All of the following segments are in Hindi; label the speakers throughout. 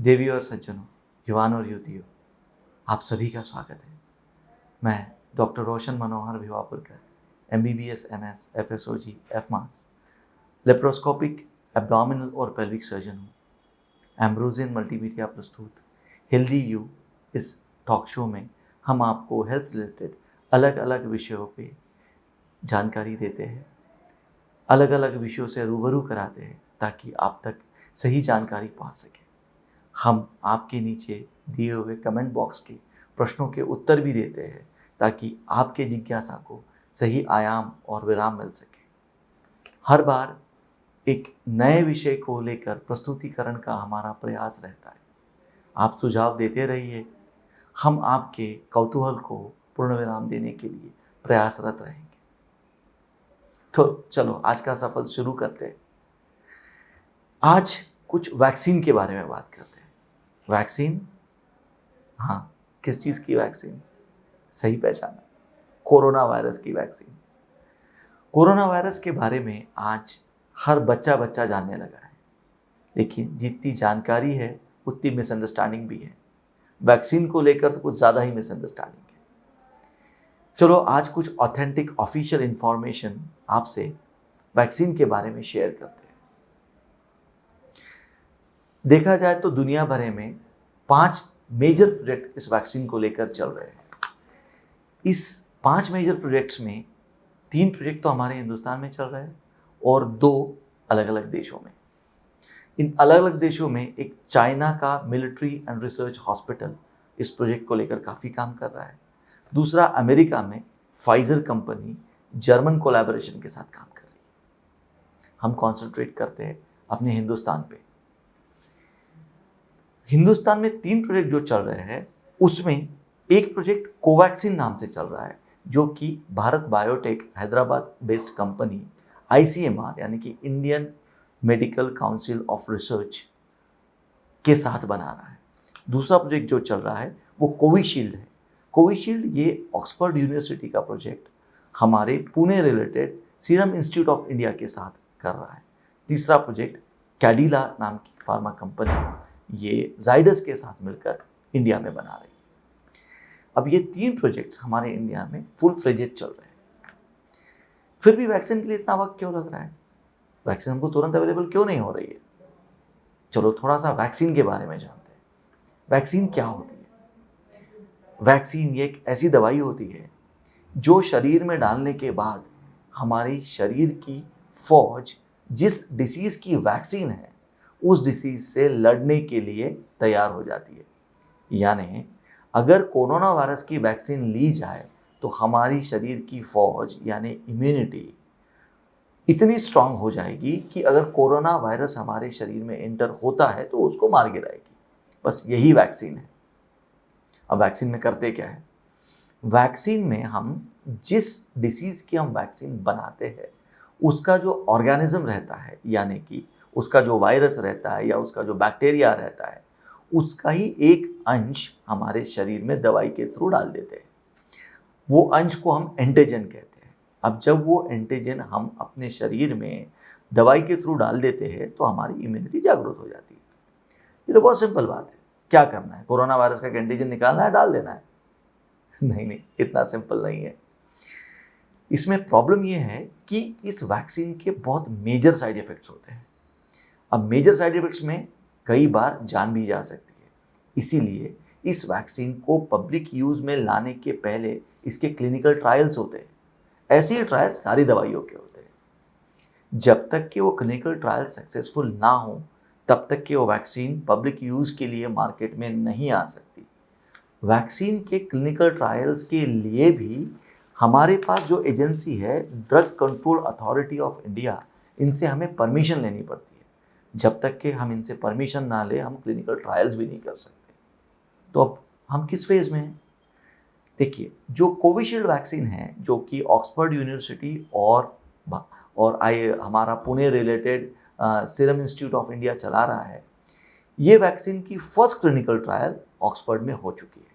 Speaker 1: देवी और सज्जनों, युवान और युवतियों, आप सभी का स्वागत है। मैं डॉक्टर रोशन मनोहर भिवापुरकर, MBBS MS FSOG FMAS laparoscopic abdominal और पेल्विक सर्जन हूँ। एम्ब्रोजियन मल्टीमीडिया प्रस्तुत हेल्दी यू इस टॉक शो में हम आपको हेल्थ रिलेटेड अलग अलग विषयों पे जानकारी देते हैं, अलग अलग विषयों से रूबरू कराते हैं ताकि आप तक सही जानकारी पहुँच सके। हम आपके नीचे दिए हुए कमेंट बॉक्स के प्रश्नों के उत्तर भी देते हैं ताकि आपके जिज्ञासा को सही आयाम और विराम मिल सके। हर बार एक नए विषय को लेकर प्रस्तुतिकरण का हमारा प्रयास रहता है। आप सुझाव देते रहिए, हम आपके कौतूहल को पूर्ण विराम देने के लिए प्रयासरत रहेंगे। तो चलो आज का सफर शुरू करते हैं। आज कुछ वैक्सीन के बारे में बात करते हैं। वैक्सीन, हाँ, किस चीज़ की वैक्सीन? सही पहचाना, कोरोना वायरस की वैक्सीन। कोरोना वायरस के बारे में आज हर बच्चा जानने लगा है, लेकिन जितनी जानकारी है उतनी मिसअंडरस्टैंडिंग भी है। वैक्सीन को लेकर तो कुछ ज़्यादा ही मिसअंडरस्टैंडिंग है। चलो आज कुछ ऑथेंटिक ऑफिशियल इंफॉर्मेशन आपसे वैक्सीन के बारे में शेयर करते हैं। देखा जाए तो दुनिया भर में 5 मेजर प्रोजेक्ट इस वैक्सीन को लेकर चल रहे हैं। इस 5 मेजर प्रोजेक्ट्स में 3 प्रोजेक्ट तो हमारे हिंदुस्तान में चल रहे हैं और 2 अलग अलग देशों में। इन अलग अलग देशों में एक चाइना का मिलिट्री एंड रिसर्च हॉस्पिटल इस प्रोजेक्ट को लेकर काफ़ी काम कर रहा है। दूसरा अमेरिका में फाइजर कंपनी जर्मन कोलैबोरेशन के साथ काम कर रही है। हम कॉन्सेंट्रेट करते हैं अपने हिंदुस्तान पे। हिंदुस्तान में 3 प्रोजेक्ट जो चल रहे हैं उसमें एक प्रोजेक्ट कोवैक्सीन नाम से चल रहा है, जो कि Bharat biotech Hyderabad based company ICMR यानी कि Indian medical council of research के साथ बना रहा है। दूसरा प्रोजेक्ट जो चल रहा है वो कोविशील्ड है। कोविशील्ड ये ऑक्सफोर्ड यूनिवर्सिटी का प्रोजेक्ट हमारे Pune related serum institute of India के साथ कर रहा है। तीसरा प्रोजेक्ट कैडिला नाम की फार्मा कंपनी ये जाइडस के साथ मिलकर इंडिया में बना रही है। अब ये 3 प्रोजेक्ट्स हमारे इंडिया में फुल फ्लेजेड चल रहे हैं। फिर भी वैक्सीन के लिए इतना वक्त क्यों लग रहा है? वैक्सीन हमको तुरंत अवेलेबल क्यों नहीं हो रही है? चलो थोड़ा सा वैक्सीन के बारे में जानते हैं। वैक्सीन क्या होती है? वैक्सीन ये एक ऐसी दवाई होती है जो शरीर में डालने के बाद हमारी शरीर की फौज जिस डिसीज़ की वैक्सीन है उस डिसीज से लड़ने के लिए तैयार हो जाती है। यानी अगर कोरोना वायरस की वैक्सीन ली जाए तो हमारी शरीर की फौज यानी इम्यूनिटी इतनी स्ट्रांग हो जाएगी कि अगर कोरोना वायरस हमारे शरीर में एंटर होता है तो उसको मार गिराएगी। बस यही वैक्सीन है। अब वैक्सीन में करते क्या है? वैक्सीन में हम जिस डिसीज की हम वैक्सीन बनाते हैं उसका जो ऑर्गेनिज्म रहता है, यानी कि उसका जो वायरस रहता है या उसका जो बैक्टीरिया रहता है, उसका ही एक अंश हमारे शरीर में दवाई के थ्रू डाल देते हैं। वो अंश को हम एंटीजन कहते हैं। अब जब वो एंटीजन हम अपने शरीर में दवाई के थ्रू डाल देते हैं तो हमारी इम्यूनिटी जागृत हो जाती है। ये तो बहुत सिंपल बात है। क्या करना है? कोरोना वायरस का एंटीजन निकालना है, डाल देना है? नहीं, इतना सिंपल नहीं है। इसमें प्रॉब्लम ये है कि इस वैक्सीन के बहुत मेजर साइड इफेक्ट्स होते हैं। अब मेजर साइड इफेक्ट्स में कई बार जान भी जा सकती है। इसीलिए इस वैक्सीन को पब्लिक यूज़ में लाने के पहले इसके क्लिनिकल ट्रायल्स होते हैं। ऐसे ही ट्रायल्स सारी दवाइयों के होते हैं। जब तक कि वो क्लिनिकल ट्रायल सक्सेसफुल ना हो तब तक कि वो वैक्सीन पब्लिक यूज़ के लिए मार्केट में नहीं आ सकती। वैक्सीन के क्लिनिकल ट्रायल्स के लिए भी हमारे पास जो एजेंसी है, drug control authority of India, इनसे हमें परमिशन लेनी पड़ती है। जब तक कि हम इनसे परमिशन ना ले हम क्लिनिकल ट्रायल्स भी नहीं कर सकते। तो अब हम किस फेज़ में हैं? देखिए, जो कोविशील्ड वैक्सीन है जो कि ऑक्सफोर्ड यूनिवर्सिटी और हमारा Pune related serum institute of India चला रहा है, ये वैक्सीन की फर्स्ट क्लिनिकल ट्रायल ऑक्सफोर्ड में हो चुकी है।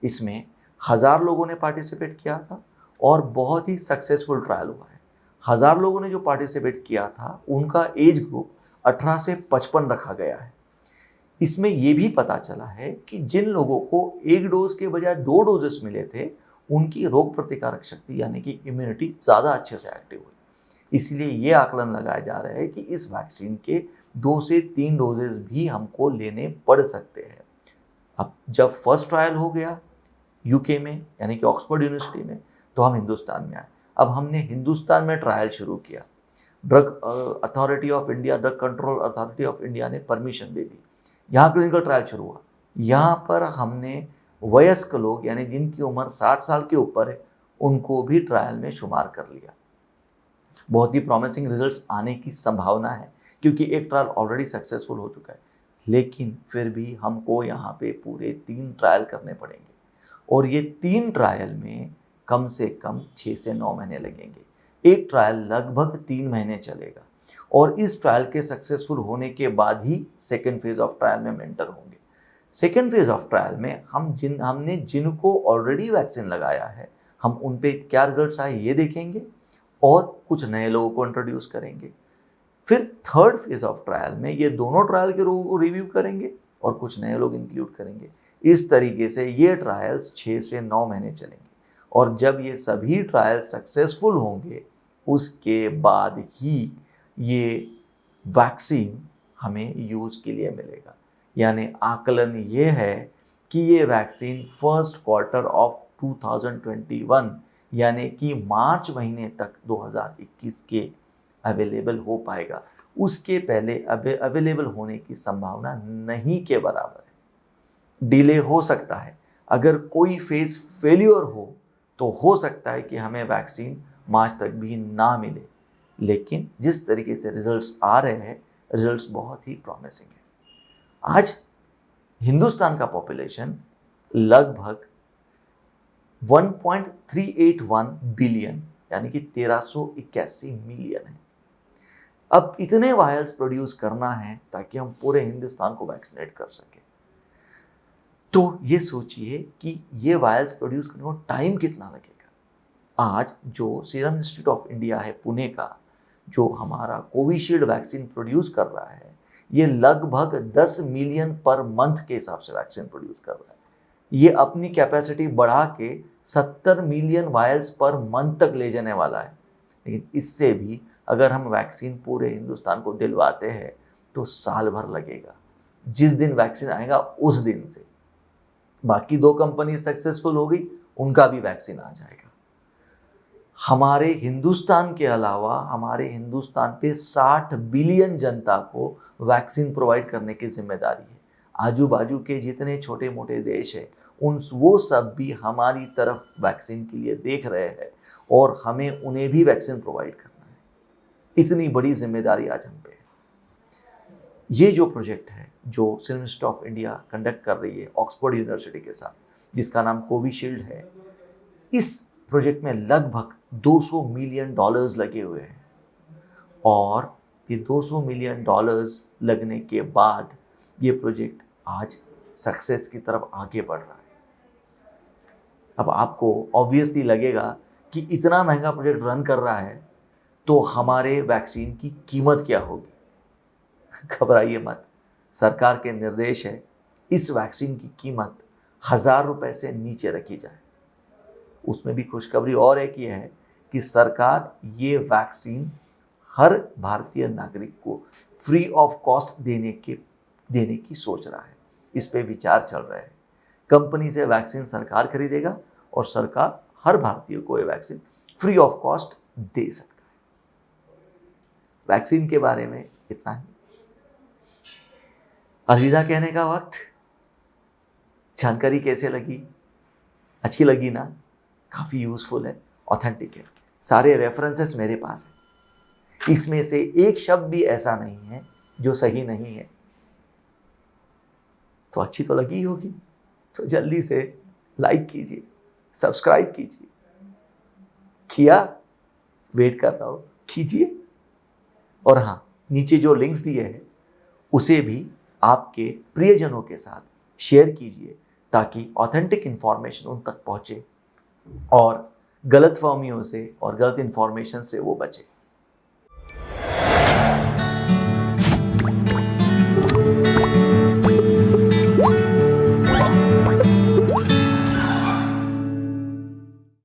Speaker 1: इसमें 1000 लोगों ने पार्टिसिपेट किया था और बहुत ही सक्सेसफुल ट्रायल हुआ है। 1000 लोगों ने जो पार्टिसिपेट किया था उनका एज ग्रुप 18 से 55 रखा गया है। इसमें ये भी पता चला है कि जिन लोगों को एक डोज के बजाय 2 डोजेस मिले थे, उनकी रोग प्रतिकारक शक्ति यानी कि इम्यूनिटी ज़्यादा अच्छे से एक्टिव हुई। इसलिए ये आकलन लगाया जा रहा है कि इस वैक्सीन के 2 से 3 डोजेस भी हमको लेने पड़ सकते हैं। अब जब फर्स्ट ट्रायल हो गया यूके में यानी कि ऑक्सफोर्ड यूनिवर्सिटी में, तो हम हिंदुस्तान में आए। अब हमने हिंदुस्तान में ट्रायल शुरू किया। Drug authority of India, drug control authority of India ने परमिशन दे दी। यहाँ क्लिनिकल ट्रायल शुरू हुआ। यहाँ पर हमने वयस्क लोग यानी जिनकी उम्र 60 साल के ऊपर है, उनको भी ट्रायल में शुमार कर लिया। बहुत ही प्रॉमिसिंग रिजल्ट्स आने की संभावना है क्योंकि एक ट्रायल ऑलरेडी सक्सेसफुल हो चुका है। लेकिन फिर भी हमको यहाँ पे पूरे 3 ट्रायल करने पड़ेंगे और ये 3 ट्रायल में कम से कम 6 से 9 महीने लगेंगे। एक ट्रायल लगभग 3 महीने चलेगा और इस ट्रायल के सक्सेसफुल होने के बाद ही सेकेंड फेज ऑफ ट्रायल में हम एंटर होंगे। सेकेंड फेज ऑफ ट्रायल में हमने जिनको ऑलरेडी वैक्सीन लगाया है, हम उन पे क्या रिजल्ट्स आए ये देखेंगे और कुछ नए लोगों को इंट्रोड्यूस करेंगे। फिर थर्ड फेज ऑफ ट्रायल में ये दोनों ट्रायल के लोगों को रिव्यू करेंगे और कुछ नए लोग इंक्लूड करेंगे। इस तरीके से ये ट्रायल्स 6 से 9 महीने चलेंगे और जब ये सभी ट्रायल सक्सेसफुल होंगे उसके बाद ही ये वैक्सीन हमें यूज़ के लिए मिलेगा। यानी आकलन ये है कि ये वैक्सीन फर्स्ट क्वार्टर ऑफ 2021 यानी कि मार्च महीने तक 2021 के अवेलेबल हो पाएगा। उसके पहले अवेलेबल होने की संभावना नहीं के बराबर है। डिले हो सकता है। अगर कोई फेज फेल्योर हो हो सकता है कि हमें वैक्सीन मार्च तक भी ना मिले। लेकिन जिस तरीके से रिजल्ट्स आ रहे हैं, रिजल्ट्स बहुत ही प्रॉमिसिंग है। आज हिंदुस्तान का पॉपुलेशन लगभग 1.381 बिलियन यानी कि 1381 मिलियन है। अब इतने वायल्स प्रोड्यूस करना है ताकि हम पूरे हिंदुस्तान को वैक्सीनेट कर सके। तो ये सोचिए कि ये वायल्स प्रोड्यूस करने को टाइम कितना लगेगा। आज जो सीरम इंस्टीट्यूट ऑफ इंडिया है पुणे का, जो हमारा कोविशील्ड वैक्सीन प्रोड्यूस कर रहा है, ये लगभग 10 मिलियन पर मंथ के हिसाब से वैक्सीन प्रोड्यूस कर रहा है। ये अपनी कैपेसिटी बढ़ा के 70 मिलियन वायल्स पर मंथ तक ले जाने वाला है। लेकिन इससे भी अगर हम वैक्सीन पूरे हिंदुस्तान को दिलवाते हैं तो साल भर लगेगा। जिस दिन वैक्सीन आएगा उस दिन से बाकी 2 कंपनी सक्सेसफुल हो गई, उनका भी वैक्सीन आ जाएगा। हमारे हिंदुस्तान के अलावा हमारे हिंदुस्तान पे 60 बिलियन जनता को वैक्सीन प्रोवाइड करने की जिम्मेदारी है। आजू बाजू के जितने छोटे मोटे देश हैं वो सब भी हमारी तरफ वैक्सीन के लिए देख रहे हैं और हमें उन्हें भी वैक्सीन प्रोवाइड करना है। इतनी बड़ी जिम्मेदारी आज हम पे है। ये जो प्रोजेक्ट है जो serum institute of India conduct कर रही है ऑक्सफोर्ड यूनिवर्सिटी के साथ, जिसका नाम कोविशील्ड है, इस प्रोजेक्ट में लगभग $200 मिलियन लगे हुए हैं और ये $200 मिलियन लगने के बाद ये प्रोजेक्ट आज सक्सेस की तरफ आगे बढ़ रहा है। अब आपको ऑब्वियसली लगेगा कि इतना महंगा प्रोजेक्ट रन कर रहा है तो हमारे वैक्सीन की कीमत क्या होगी। घबराइए मत, सरकार के निर्देश है इस वैक्सीन की कीमत 1000 रुपये से नीचे रखी जाए। उसमें भी खुशखबरी और एक ये है कि सरकार ये वैक्सीन हर भारतीय नागरिक को फ्री ऑफ कॉस्ट देने की सोच रहा है। इस पे विचार चल रहा है। कंपनी से वैक्सीन सरकार खरीदेगा और सरकार हर भारतीय को ये वैक्सीन फ्री ऑफ कॉस्ट दे सकता है। वैक्सीन के बारे में इतना ही। अलविदा कहने का वक्त। जानकारी कैसे लगी? अच्छी लगी ना? काफ़ी यूज़फुल है, ऑथेंटिक है। सारे रेफरेंसेस मेरे पास हैं। इसमें से एक शब्द भी ऐसा नहीं है जो सही नहीं है। तो अच्छी तो लगी होगी। तो जल्दी से लाइक कीजिए, सब्सक्राइब कीजिए। किया? वेट कर रहा हो, कीजिए। और हाँ, नीचे जो लिंक्स दिए हैं उसे भी आपके प्रियजनों के साथ शेयर कीजिए ताकि ऑथेंटिक इन्फॉर्मेशन उन तक पहुँचे और गलतफहमियों से और गलत इन्फॉर्मेशन से वो बचे।